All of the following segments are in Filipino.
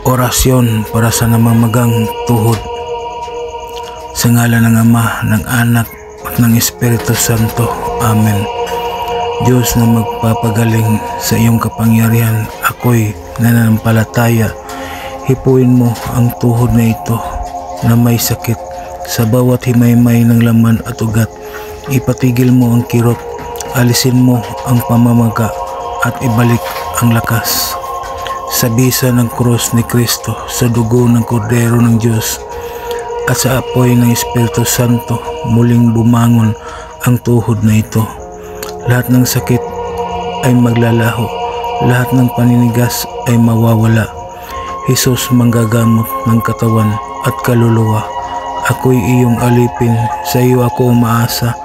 Orasyon para sa namamagang tuhod. Sa ngalan ng Ama, ng Anak, at ng Espiritu Santo. Amen. Diyos na magpapagaling sa iyong kapangyarihan, ako'y nananampalataya. Hipuin mo ang tuhod na ito na may sakit. Sa bawat himaymay ng laman at ugat, ipatigil mo ang kirot, alisin mo ang pamamaga at ibalik ang lakas. Sa bisa ng krus ni Kristo, sa dugo ng Kordero ng Diyos, at sa apoy ng Espiritu Santo, muling bumangon ang tuhod na ito. Lahat ng sakit ay maglalaho, lahat ng paninigas ay mawawala. Jesus, manggagamot ng katawan at kaluluwa. Ako'y iyong alipin, sa iyo ako umaasa.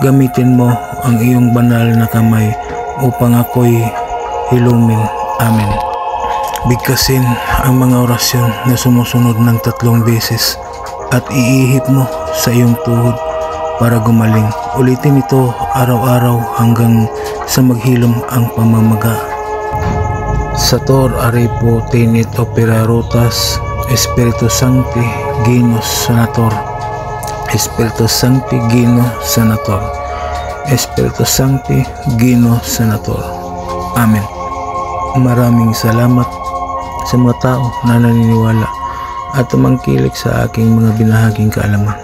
Gamitin mo ang iyong banal na kamay upang ako'y hilumin. Amen. Bigkasin ang mga orasyon na sumusunod ng 3 beses at iihip mo sa iyong tuhod para gumaling. Ulitin ito araw-araw hanggang sa maghilom ang pamamaga. Sator Arepo Tenit Opera Rotas, Espiritu Sancti Genus Sanator, Espiritu Sancti Genus Sanator, Espiritu Sancti Genus Sanator. Amen. Maraming salamat sa mga tao na naniniwala at tumangkilik sa aking mga binahaging kaalaman.